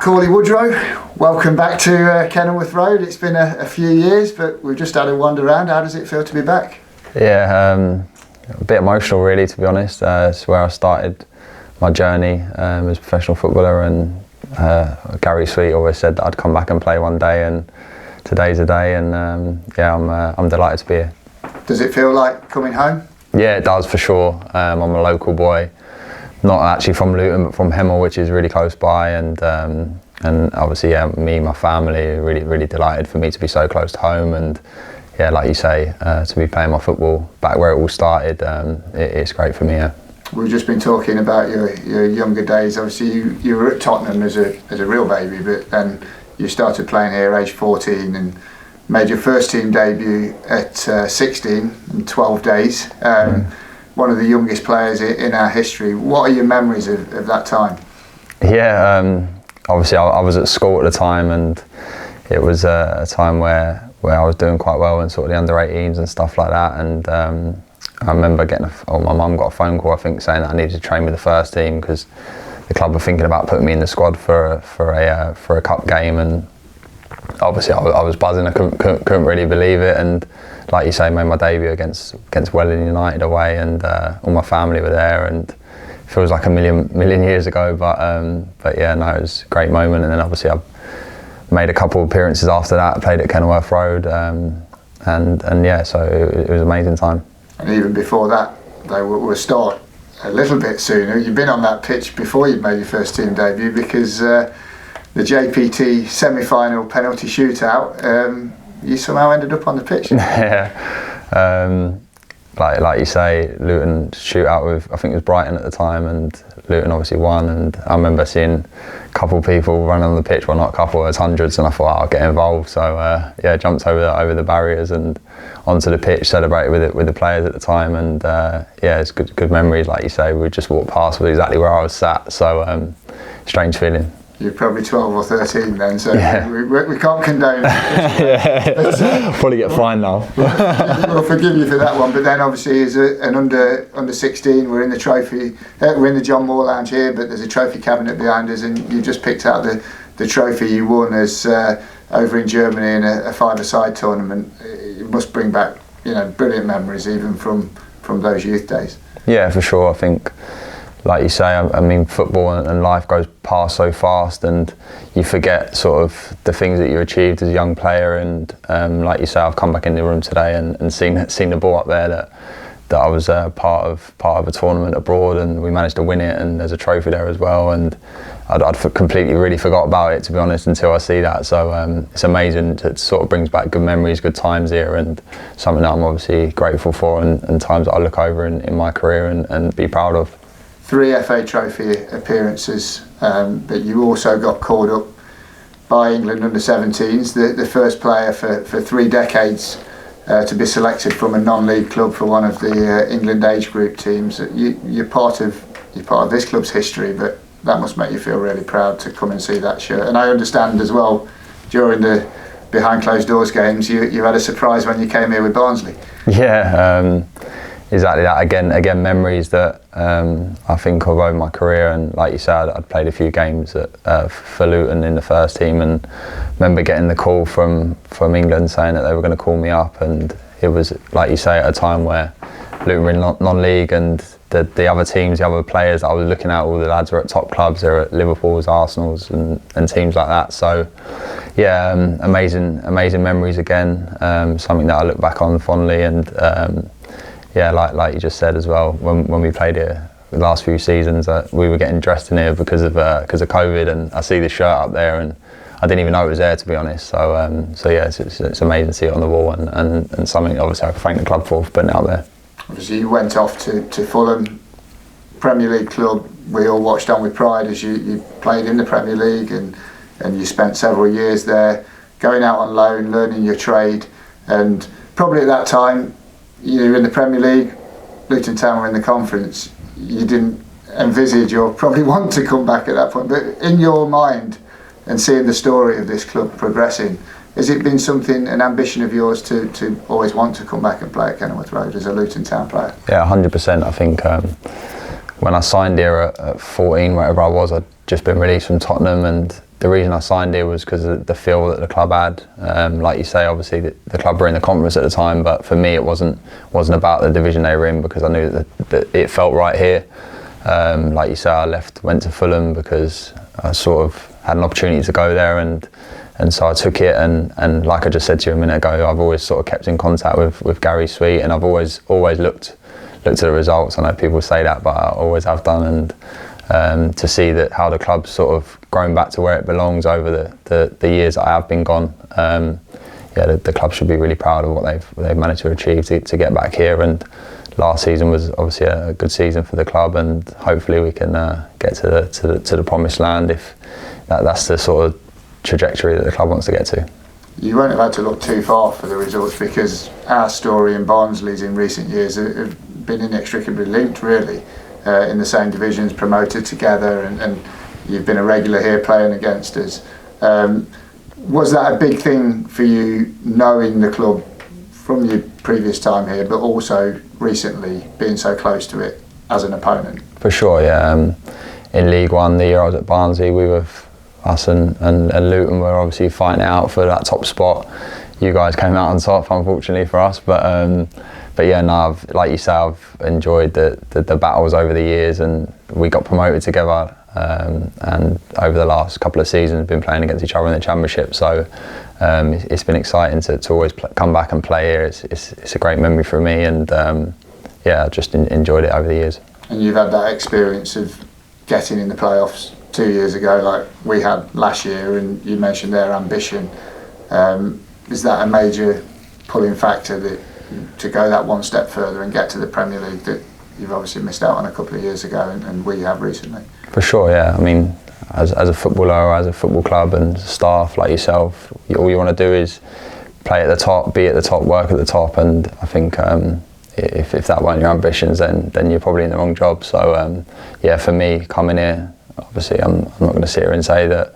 Cauley Woodrow, welcome back to Kenilworth Road. It's been a few years, but we've just had a wander around. How does it feel to be back? Yeah, a bit emotional really, to be honest. It's where I started my journey as a professional footballer, and Gary Sweet always said that I'd come back and play one day, and today's the day, and I'm delighted to be here. Does it feel like coming home? Yeah, it does for sure. I'm a local boy, not actually from Luton, but from Hemel, which is really close by, and obviously, yeah, me and my family are really delighted for me to be so close to home, and yeah, like you say, to be playing my football back where it all started, it's great for me. Yeah. We've just been talking about your younger days. Obviously, you were at Tottenham as a real baby, but then you started playing here age 14 and made your first team debut at 16 in 12 days. One of the youngest players in our history. What are your memories of that time? Yeah, obviously I was at school at the time, and it was a time where I was doing quite well in sort of the under-18s and stuff like that, and I remember my mum got a phone call, I think, saying that I needed to train with the first team because the club were thinking about putting me in the squad for a cup game, and obviously I was buzzing. I couldn't really believe it, and like you say, made my debut against Welling United away, and all my family were there, and it feels like a million years ago, but yeah, no, it was a great moment. And then obviously I made a couple of appearances after that, played at Kenilworth Road, and yeah, so it was an amazing time. And even before that, they will start a little bit sooner. You've been on that pitch before you'd made your first team debut, because the JPT semi-final penalty shootout, you somehow ended up on the pitch. Yeah, like you say, Luton shootout with, I think it was Brighton at the time, and Luton obviously won, and I remember seeing a couple of people running on the pitch, well, not a couple, there's hundreds, and I thought, I'll get involved. So yeah, jumped over the barriers and onto the pitch, celebrated with the players at the time, and yeah, it's good memories. Like you say, we just walked past with exactly where I was sat, so strange feeling. You're probably 12 or 13 then, so yeah. we can't condone it. Yeah. Probably get fined now. We'll forgive you for that one, but then obviously as an under 16, we're in the trophy, we're in the John Moore Lounge here, but there's a trophy cabinet behind us, and you just picked out the trophy you won as over in Germany in a five-a-side tournament. It must bring back, brilliant memories even from those youth days. Yeah, for sure. I think, like you say, I mean, football and life goes past so fast, and you forget sort of the things that you achieved as a young player. And like you say, I've come back in the room today and seen the ball up there that I was part of a tournament abroad, and we managed to win it, and there's a trophy there as well. And I'd completely really forgot about it, to be honest, until I see that. So it's amazing. It sort of brings back good memories, good times here, and something that I'm obviously grateful for, and times that I look over in my career and be proud of. 3 FA Trophy appearances, but you also got called up by England under-17s, the first player for 3 decades to be selected from a non-league club for one of the England age group teams. You're part of this club's history, but that must make you feel really proud to come and see that shirt. And I understand as well, during the behind closed doors games, you had a surprise when you came here with Barnsley. Yeah. Exactly that. Again, memories that I think of over my career, and like you said, I'd played a few games for Luton in the first team, and remember getting the call from England saying that they were going to call me up, and it was, like you say, at a time where Luton were in non-league, and the other teams, the other players that I was looking at, all the lads were at top clubs. They're at Liverpool's, Arsenal's, and teams like that. So yeah, amazing memories again. Something that I look back on fondly, and yeah, like you just said as well, when we played here the last few seasons, we were getting dressed in here because of COVID, and I see the shirt up there, and I didn't even know it was there, to be honest. So yeah, it's amazing to see it on the wall, and something obviously I can thank the club for putting it out there. Obviously, you went off to Fulham, Premier League club. We all watched on with pride as you played in the Premier League, and you spent several years there, going out on loan, learning your trade, and probably at that time, you're in the Premier League, Luton Town were in the Conference. You didn't envisage or probably want to come back at that point, but in your mind and seeing the story of this club progressing, has it been something, an ambition of yours to always want to come back and play at Kenilworth Road as a Luton Town player? Yeah, 100%. I think when I signed here at 14, wherever I was, I'd just been released from Tottenham, and the reason I signed here was because of the feel that the club had. Like you say, obviously the club were in the conference at the time, but for me it wasn't about the division they were in, because I knew that it felt right here. Like you say, I went to Fulham because I sort of had an opportunity to go there, and so I took it. And like I just said to you a minute ago, I've always sort of kept in contact with Gary Sweet, and I've always looked at the results. I know people say that, but I always have done. And to see that how the club's sort of grown back to where it belongs over the years that I have been gone, the club should be really proud of what they've managed to achieve to get back here. And last season was obviously a good season for the club, and hopefully we can get to the promised land if that's the sort of trajectory that the club wants to get to. You won't have had to look too far for the results, because our story in Barnsley's in recent years have been inextricably linked, really. In the same divisions, promoted together, and you've been a regular here playing against us. Was that a big thing for you, knowing the club from your previous time here, but also recently being so close to it as an opponent? For sure, yeah. In League One, the year I was at Barnsley, us and Luton were obviously fighting it out for that top spot. You guys came out on top, unfortunately for us, but yeah, no, like you say, I've enjoyed the battles over the years, and we got promoted together, and over the last couple of seasons been playing against each other in the Championship, so it's been exciting to always come back and play here. It's a great memory for me, and I just enjoyed it over the years. And you've had that experience of getting in the playoffs 2 years ago, like we had last year, and you mentioned their ambition. Is that a major pulling factor to go that one step further and get to the Premier League that you've obviously missed out on a couple of years ago, and we have recently? For sure, yeah. I mean, as a footballer, or as a football club and staff like yourself, all you want to do is play at the top, be at the top, work at the top, and I think if that weren't your ambitions, then you're probably in the wrong job. So for me, coming here, obviously I'm not going to sit here and say that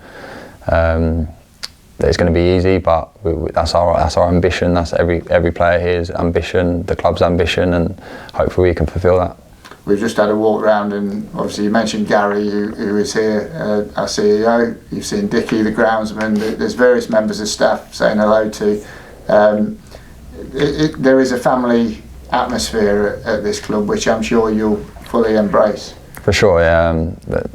it's going to be easy, but that's our ambition. That's every player here's ambition, the club's ambition, and hopefully we can fulfil that. We've just had a walk round, and obviously you mentioned Gary, who is here, our CEO. You've seen Dickie, the groundsman. There's various members of staff saying hello to. There is a family atmosphere at this club, which I'm sure you'll fully embrace. For sure, yeah.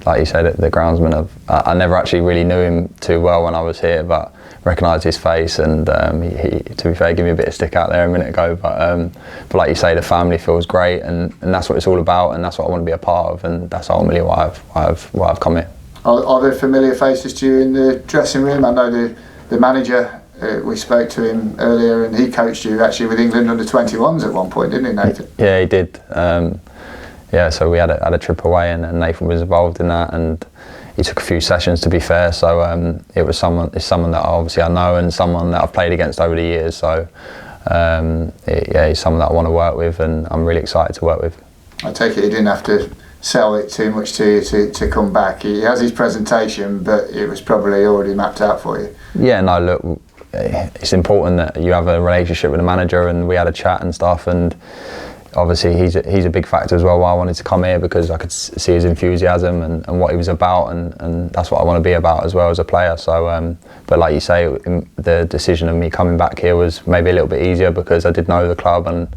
Like you said, the groundsman, I never actually really knew him too well when I was here, but recognised his face, and he, to be fair, gave me a bit of stick out there a minute ago. But like you say, the family feels great, and that's what it's all about, and that's what I want to be a part of, and that's ultimately why I've come here. Are there familiar faces to you in the dressing room? I know the manager. We spoke to him earlier, and he coached you actually with England under-21s at one point, didn't he, Nathan? Yeah, he did. So we had a trip away, and Nathan was involved in that, and he took a few sessions, to be fair. So it's someone that obviously I know, and someone that I've played against over the years. So he's someone that I want to work with, and I'm really excited to work with. I take it he didn't have to sell it too much to you to come back. He has his presentation, but it was probably already mapped out for you. Yeah, no, look, it's important that you have a relationship with the manager, and we had a chat and stuff, and obviously he's a big factor as well why I wanted to come here, because I could see his enthusiasm and what he was about, and that's what I want to be about as well as a player. So but like you say, the decision of me coming back here was maybe a little bit easier because I did know the club and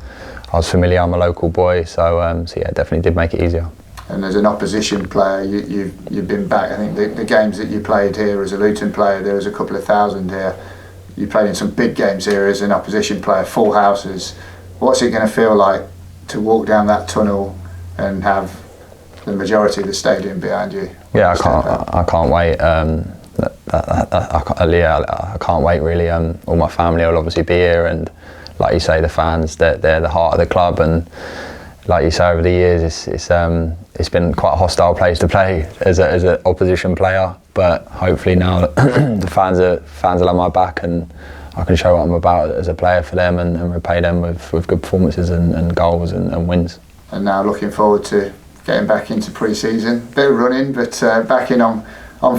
I was familiar. I'm a local boy, so yeah, it definitely did make it easier. And as an opposition player, you've been back. I think the games that you played here as a Luton player, there was a couple of thousand here. You played in some big games here as an opposition player, full houses. What's it going to feel like to walk down that tunnel and have the majority of the stadium behind you? Yeah, I can't wait. I can't wait really. All my family will obviously be here, and like you say, the fans, they're the heart of the club, and like you say, over the years it's been quite a hostile place to play as an opposition player, but hopefully now the fans will have my back, and I can show what I'm about as a player for them, and repay them with good performances and goals and wins. And now looking forward to getting back into pre-season. Bit of running, but back in on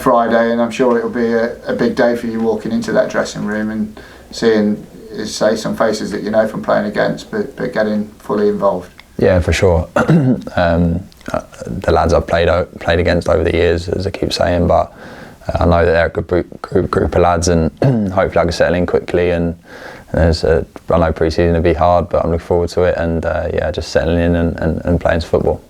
Friday, and I'm sure it'll be a big day for you walking into that dressing room and seeing, say, some faces that you know from playing against, but getting fully involved. Yeah, for sure. The lads I've played against over the years, as I keep saying, but I know that they're a good group of lads, and hopefully I can settle in quickly. And I know pre-season will be hard, but I'm looking forward to it. And just settling in and playing football.